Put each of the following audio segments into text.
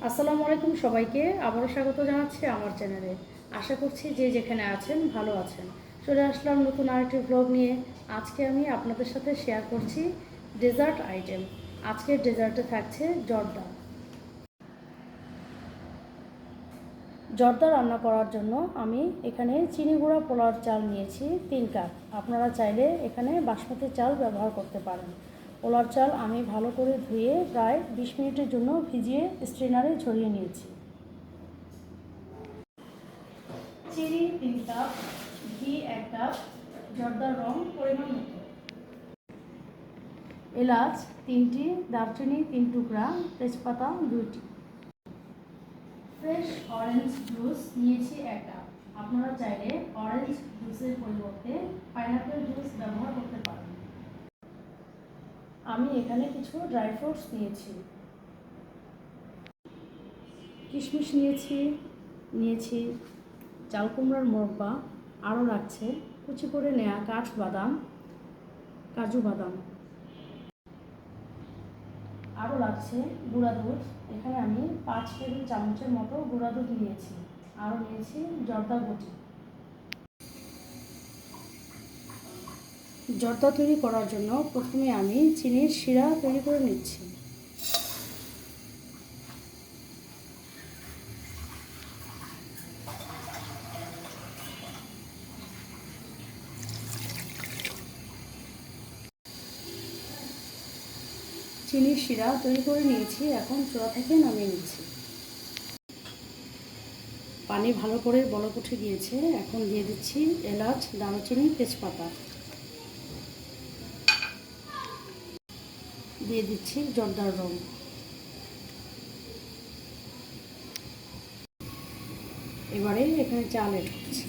আসসালামু আলাইকুম সবাইকে আবারও স্বাগত জানাচ্ছি আমার চ্যানেলে। আশা করছি যে যেখানে আছেন ভালো আছেন। চলে আসলাম নতুন আরেকটি ব্লগ নিয়ে। আজকে আমি আপনাদের সাথে শেয়ার করছি ডেজার্ট আইটেম। আজকের ডেজার্টে থাকছে জর্দা। জর্দা রান্না করার জন্য আমি এখানে চিনি গুঁড়া পোলাওর চাল নিয়েছি 3 কাপ। আপনারা চাইলে এখানে বাসমতি চাল ব্যবহার করতে পারেন। পোলাওর চাল আমি ভালো করে ধুয়ে প্রায় 20 মিনিটের জন্য ভিজিয়ে স্ট্রেনারে ঝরিয়ে নিয়েছি। চিনি 3 কাপ, ঘি 1 কাপ, জর্দার রং পরিমাণ মতো, এলাচ 3টি, দারচিনি 3 টুকরা, তেজপাতা 2টি। ফ্রেশ অরেঞ্জ জুস নিয়েছি 1 কাপ। আপনারা চাইলে অরেঞ্জ জুসের পরিবর্তে পাইনাপেল জুস ব্যবহার করতে পারেন। আমি এখানে কিছু ড্রাই ফ্রুটস নিয়েছি। কিশমিশ নিয়েছি চাল কুমড়ার মোরব্বা, আরও লাগছে কুচি করে নেওয়া কাঠবাদাম, কাজু বাদাম, আরও লাগছে গুঁড়া দুধ। এখানে আমি 5 টেবিল চামচের মতো গুঁড়া দুধ নিয়েছি। আরও নিয়েছি জর্দা গুঁটি। জর্দা তৈরি করার জন্য প্রথমে আমি চিনির শিরা তৈরি করে নিচ্ছি। চিনির শিরা তৈরি করে নিয়েছি, এখন চুলা থেকে নামিয়ে নিচ্ছি। পানি ভালো করে বলক উঠে গিয়েছে, এখন দিয়ে দিচ্ছি এলাচ, দারুচিনি, তেজপাতা। দিয়ে দিচ্ছি জর্দার রং। এবারে এখানে চাল এড করছি।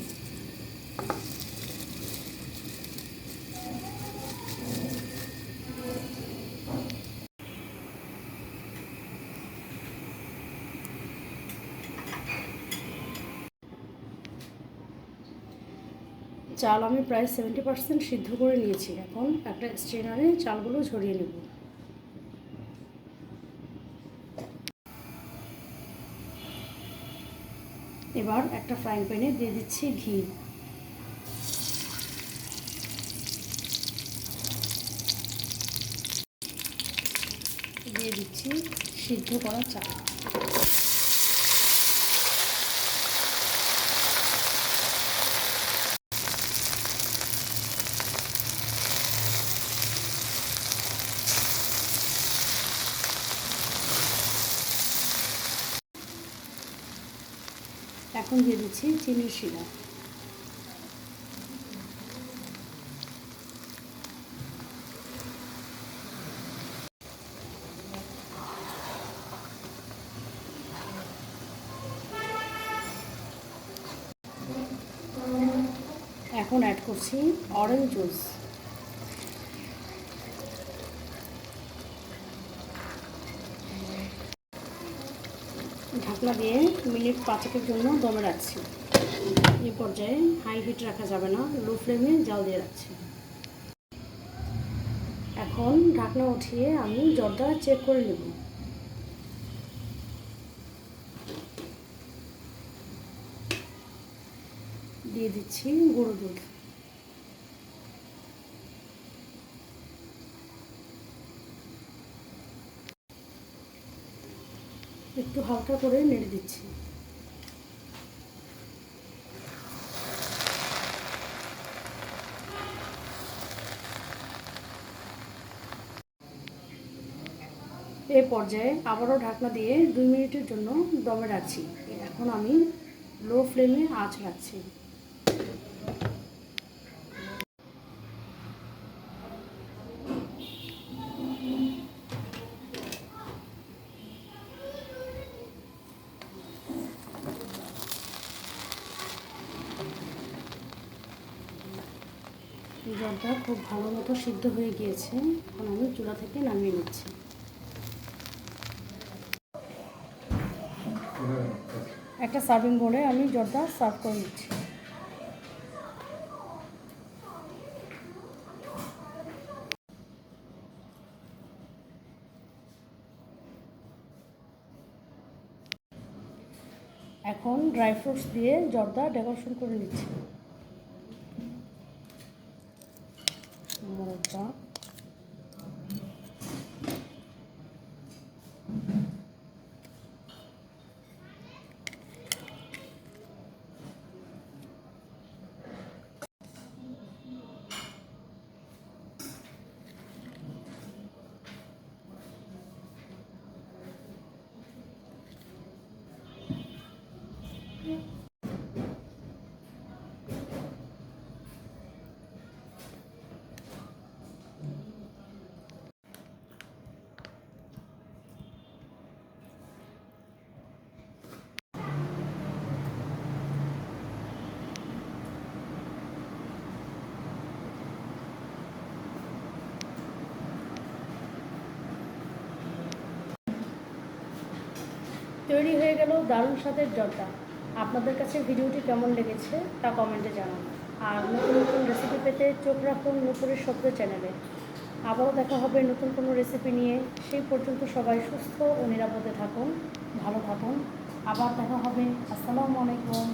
চাল আমি প্রায় 70% সিদ্ধ করে নিয়েছি। এখন একটা স্ট্রেনারে চালগুলো ঝরিয়ে নেব। এবার একটা ফ্রাইং প্যানে দিয়ে দিচ্ছি ঘি। দিয়ে দিচ্ছি সিদ্ধ করা চাল। এখন দিয়ে দিচ্ছি চিনির শিরা। এখন অ্যাড করছি অরেঞ্জ জুস। ঢাকনা দিয়ে মিনিট 5-এর জন্য দমে রাখছি। এই পর্যায়ে হাই হিট রাখা যাবে না, লো ফ্লেমে জাল দিয়ে রাখছি। এখন ঢাকনা উঠিয়ে আমি জর্দা চেক করে নেব। দিয়ে দিচ্ছি গুঁড়ো দুধ। একটু হালকা করে নেড়ে দিচ্ছি। এই পর্যায়ে আবারও ঢাকনা দিয়ে 2 মিনিটের জন্য দমে রাখছি। এখন আমি লো ফ্লেমে আঁচ রাখছি। জলটা খুব ভালো মতো সিদ্ধ হয়ে গিয়েছে। এখন আমি চুলা থেকে নামিয়ে নিচ্ছি। একটা সার্ভিং বোলে আমি জর্দা সার্ভ করে নিচ্ছি। এখন ড্রাই ফ্রুটস দিয়ে জর্দা ডেকোরেশন করে নিচ্ছি। মোটা তৈরি হয়ে গেল দারুণ স্বাদের জর্দা। আপনাদের কাছে ভিডিওটি কেমন লেগেছে তা কমেন্টে জানান। আর নতুন নতুন রেসিপি পেতে চোখ রাখুন নূপুরের শব্দ চ্যানেলে। আবারও দেখা হবে নতুন কোনো রেসিপি নিয়ে। সেই পর্যন্ত সবাই সুস্থ ও নিরাপদে থাকুন, ভালো থাকুন। আবার দেখা হবে। আসসালামু আলাইকুম।